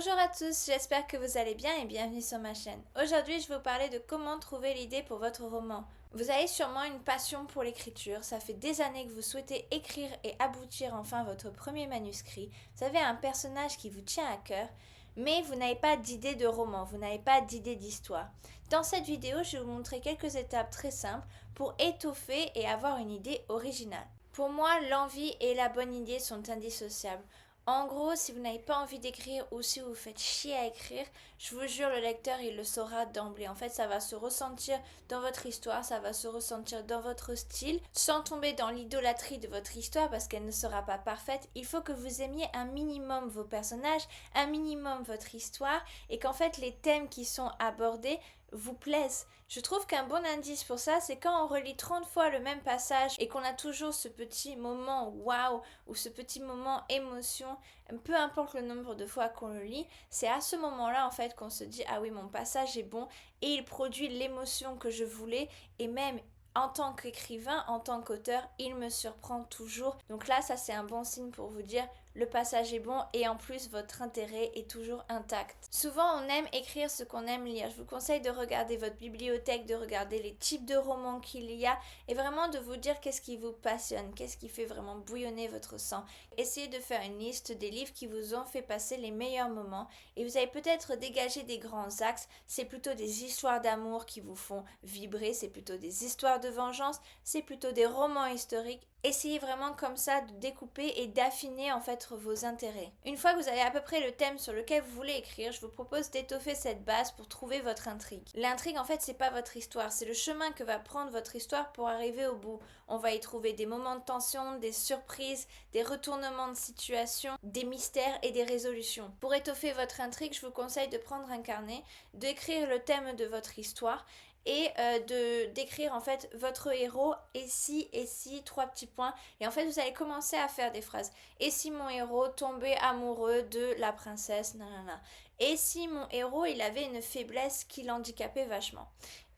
Bonjour à tous, j'espère que vous allez bien et bienvenue sur ma chaîne. Aujourd'hui, je vais vous parler de comment trouver l'idée pour votre roman. Vous avez sûrement une passion pour l'écriture, ça fait des années que vous souhaitez écrire et aboutir enfin votre premier manuscrit. Vous avez un personnage qui vous tient à cœur, mais vous n'avez pas d'idée de roman, vous n'avez pas d'idée d'histoire. Dans cette vidéo, je vais vous montrer quelques étapes très simples pour étoffer et avoir une idée originale. Pour moi, l'envie et la bonne idée sont indissociables. En gros, si vous n'avez pas envie d'écrire ou si vous vous faites chier à écrire, je vous jure, le lecteur, il le saura d'emblée. En fait, ça va se ressentir dans votre histoire, ça va se ressentir dans votre style, sans tomber dans l'idolâtrie de votre histoire parce qu'elle ne sera pas parfaite. Il faut que vous aimiez un minimum vos personnages, un minimum votre histoire et qu'en fait, les thèmes qui sont abordés vous plaisent. Je trouve qu'un bon indice pour ça, c'est quand on relit 30 fois le même passage et qu'on a toujours ce petit moment waouh ou ce petit moment émotion, peu importe le nombre de fois qu'on le lit, c'est à ce moment-là en fait qu'on se dit ah oui, mon passage est bon et il produit l'émotion que je voulais et même en tant qu'écrivain, en tant qu'auteur, il me surprend toujours. Donc là, ça c'est un bon signe pour vous dire le passage est bon et en plus votre intérêt est toujours intact. Souvent on aime écrire ce qu'on aime lire. Je vous conseille de regarder votre bibliothèque, de regarder les types de romans qu'il y a et vraiment de vous dire qu'est-ce qui vous passionne, qu'est-ce qui fait vraiment bouillonner votre sang. Essayez de faire une liste des livres qui vous ont fait passer les meilleurs moments et vous allez peut-être dégager des grands axes. C'est plutôt des histoires d'amour qui vous font vibrer, c'est plutôt des histoires de vengeance, c'est plutôt des romans historiques. Essayez vraiment comme ça de découper et d'affiner en fait vos intérêts. Une fois que vous avez à peu près le thème sur lequel vous voulez écrire, je vous propose d'étoffer cette base pour trouver votre intrigue. L'intrigue en fait c'est pas votre histoire, c'est le chemin que va prendre votre histoire pour arriver au bout. On va y trouver des moments de tension, des surprises, des retournements de situation, des mystères et des résolutions. Pour étoffer votre intrigue, je vous conseille de prendre un carnet, d'écrire le thème de votre histoire et d'écrire en fait votre héros et si, trois petits points et en fait vous allez commencer à faire des phrases. Et si mon héros tombait amoureux de la princesse, nanana. Et si mon héros il avait une faiblesse qui l'handicapait vachement.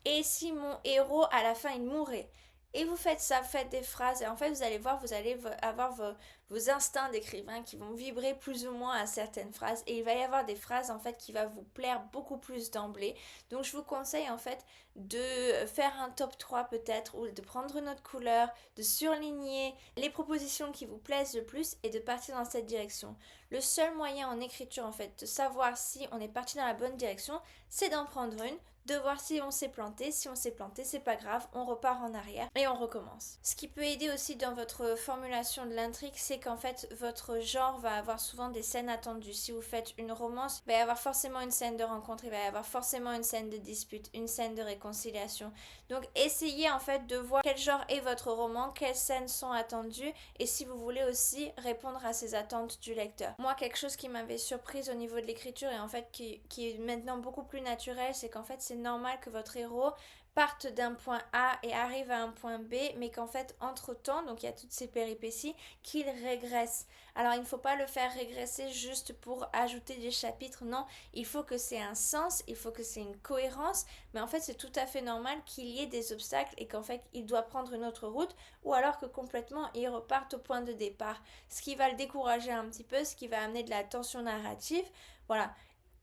Et si mon héros à la fin il mourait. Et vous faites ça, faites des phrases et en fait vous allez voir, vous allez avoir vos instincts d'écrivain qui vont vibrer plus ou moins à certaines phrases et il va y avoir des phrases en fait qui va vous plaire beaucoup plus d'emblée. Donc je vous conseille en fait de faire un top 3 peut-être ou de prendre une autre couleur, de surligner les propositions qui vous plaisent le plus et de partir dans cette direction. Le seul moyen en écriture en fait de savoir si on est parti dans la bonne direction, c'est d'en prendre une, de voir si on s'est planté. Si on s'est planté, c'est pas grave, on repart en arrière et on recommence. Ce qui peut aider aussi dans votre formulation de l'intrigue, c'est qu'en fait, votre genre va avoir souvent des scènes attendues. Si vous faites une romance, il va y avoir forcément une scène de rencontre, il va y avoir forcément une scène de dispute, une scène de réconciliation. Donc, essayez en fait de voir quel genre est votre roman, quelles scènes sont attendues et si vous voulez aussi répondre à ces attentes du lecteur. Moi, quelque chose qui m'avait surprise au niveau de l'écriture et en fait qui est maintenant beaucoup plus naturel, c'est qu'en fait, c'est normal que votre héros parte d'un point A et arrive à un point B, mais qu'en fait, entre-temps, donc il y a toutes ces péripéties, qu'il régresse. Alors, il ne faut pas le faire régresser juste pour ajouter des chapitres, non, il faut que c'est un sens, il faut que c'est une cohérence, mais en fait, c'est tout à fait normal qu'il y ait des obstacles et qu'en fait, il doit prendre une autre route, ou alors que complètement, il reparte au point de départ. Ce qui va le décourager un petit peu, ce qui va amener de la tension narrative, voilà.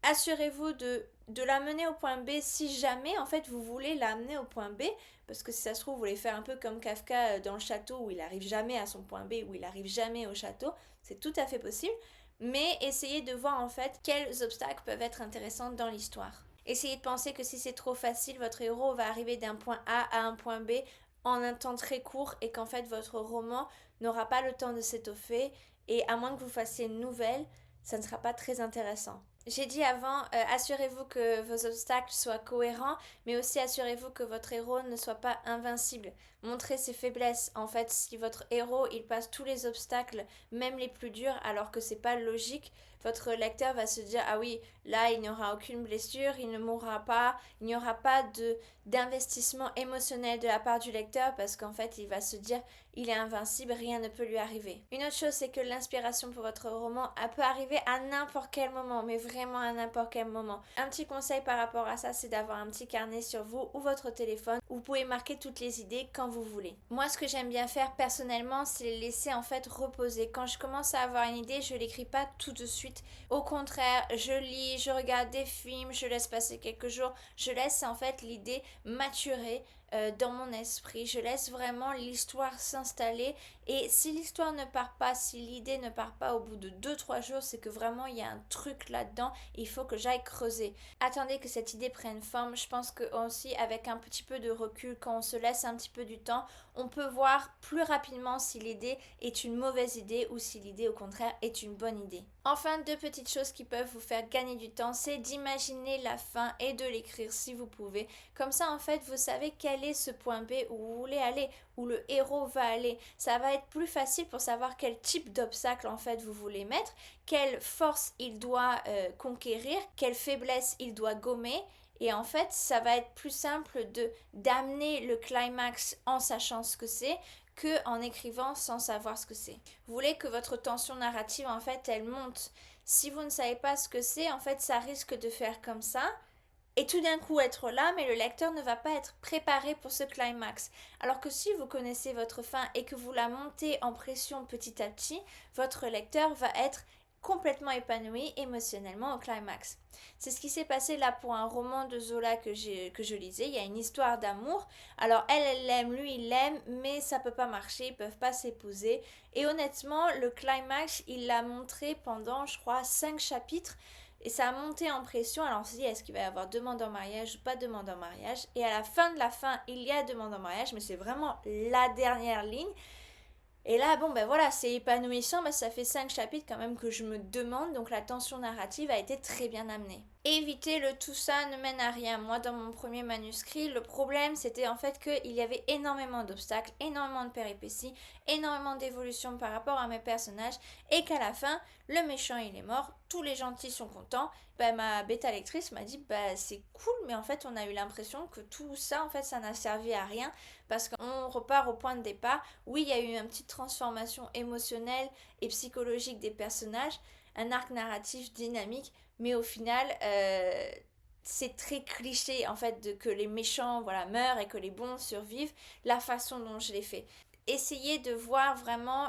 Assurez-vous de l'amener au point B si jamais en fait vous voulez l'amener au point B, parce que si ça se trouve vous voulez faire un peu comme Kafka dans le château où il arrive jamais à son point B, où il arrive jamais au château, c'est tout à fait possible, mais essayez de voir en fait quels obstacles peuvent être intéressants dans l'histoire. Essayez de penser que si c'est trop facile, votre héros va arriver d'un point A à un point B en un temps très court et qu'en fait votre roman n'aura pas le temps de s'étoffer et à moins que vous fassiez une nouvelle, ça ne sera pas très intéressant. J'ai dit avant, assurez-vous que vos obstacles soient cohérents, mais aussi assurez-vous que votre héros ne soit pas invincible. Montrez ses faiblesses. En fait, si votre héros il passe tous les obstacles, même les plus durs, alors que c'est pas logique, votre lecteur va se dire ah oui, là il n'y aura aucune blessure, il ne mourra pas, il n'y aura pas d'investissement émotionnel de la part du lecteur parce qu'en fait il va se dire il est invincible, rien ne peut lui arriver. Une autre chose, c'est que l'inspiration pour votre roman peut arriver à n'importe quel moment, mais vraiment à n'importe quel moment. Un petit conseil par rapport à ça, c'est d'avoir un petit carnet sur vous ou votre téléphone où vous pouvez marquer toutes les idées quand vous voulez. Moi, ce que j'aime bien faire personnellement, c'est les laisser en fait reposer. Quand je commence à avoir une idée, je l'écris pas tout de suite suite. Au contraire, je lis, je regarde des films, je laisse passer quelques jours, je laisse en fait l'idée maturer dans mon esprit, je laisse vraiment l'histoire s'installer et si l'histoire ne part pas, si l'idée ne part pas au bout de 2-3 jours, c'est que vraiment il y a un truc là-dedans, il faut que j'aille creuser. Attendez que cette idée prenne forme, je pense que aussi avec un petit peu de recul, quand on se laisse un petit peu du temps, on peut voir plus rapidement si l'idée est une mauvaise idée ou si l'idée au contraire est une bonne idée. Enfin, 2 petites choses qui peuvent vous faire gagner du temps, c'est d'imaginer la fin et de l'écrire si vous pouvez. Comme ça, en fait, vous savez quel est ce point B où vous voulez aller, où le héros va aller. Ça va être plus facile pour savoir quel type d'obstacle en fait vous voulez mettre, quelle force il doit conquérir, quelle faiblesse il doit gommer. Et en fait, ça va être plus simple d'amener le climax en sachant ce que c'est que en écrivant sans savoir ce que c'est. Vous voulez que votre tension narrative, en fait, elle monte. Si vous ne savez pas ce que c'est, en fait, ça risque de faire comme ça et tout d'un coup être là, mais le lecteur ne va pas être préparé pour ce climax. Alors que si vous connaissez votre fin et que vous la montez en pression petit à petit, votre lecteur va être complètement épanoui émotionnellement au climax. C'est ce qui s'est passé là pour un roman de Zola que je lisais. Il y a une histoire d'amour. Alors elle l'aime, lui il l'aime, mais ça peut pas marcher, ils peuvent pas s'épouser. Et honnêtement, le climax, il l'a montré pendant, je crois, 5 chapitres. Et ça a monté en pression. Alors on se dit, est-ce qu'il va y avoir demande en mariage ou pas demande en mariage? Et à la fin de la fin, il y a demande en mariage, mais c'est vraiment la dernière ligne. Et là, bon, ben voilà, c'est épanouissant, mais ça fait 5 chapitres quand même que je me demande, donc la tension narrative a été très bien amenée. Éviter le tout ça ne mène à rien. Moi, dans mon premier manuscrit, le problème, c'était en fait qu'il y avait énormément d'obstacles, énormément de péripéties, énormément d'évolutions par rapport à mes personnages, et qu'à la fin, le méchant, il est mort, tous les gentils sont contents. Ben, ma bêta lectrice m'a dit, bah c'est cool, mais en fait, on a eu l'impression que tout ça, en fait, ça n'a servi à rien, parce qu'on repart au point de départ. Oui, il y a eu une petite transformation émotionnelle et psychologique des personnages, un arc narratif dynamique, mais au final, c'est très cliché en fait que les méchants voilà, meurent et que les bons survivent, la façon dont je l'ai fait. Essayez de voir vraiment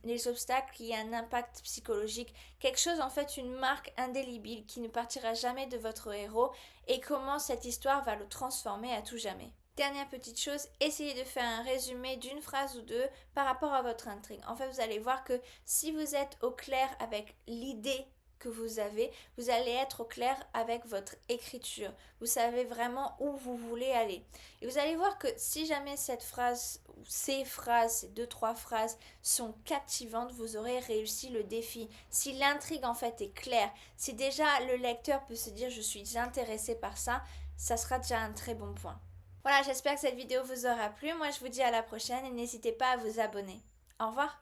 les obstacles qui ont un impact psychologique, quelque chose en fait, une marque indélébile qui ne partira jamais de votre héros et comment cette histoire va le transformer à tout jamais. Dernière petite chose, essayez de faire un résumé d'une phrase ou deux par rapport à votre intrigue. En fait, vous allez voir que si vous êtes au clair avec l'idée que vous avez, vous allez être au clair avec votre écriture. Vous savez vraiment où vous voulez aller. Et vous allez voir que si jamais cette phrase, ou ces phrases, ces 2-3 phrases sont captivantes, vous aurez réussi le défi. Si l'intrigue en fait est claire, si déjà le lecteur peut se dire je suis intéressé par ça, ça sera déjà un très bon point. Voilà, j'espère que cette vidéo vous aura plu. Moi, je vous dis à la prochaine et n'hésitez pas à vous abonner. Au revoir.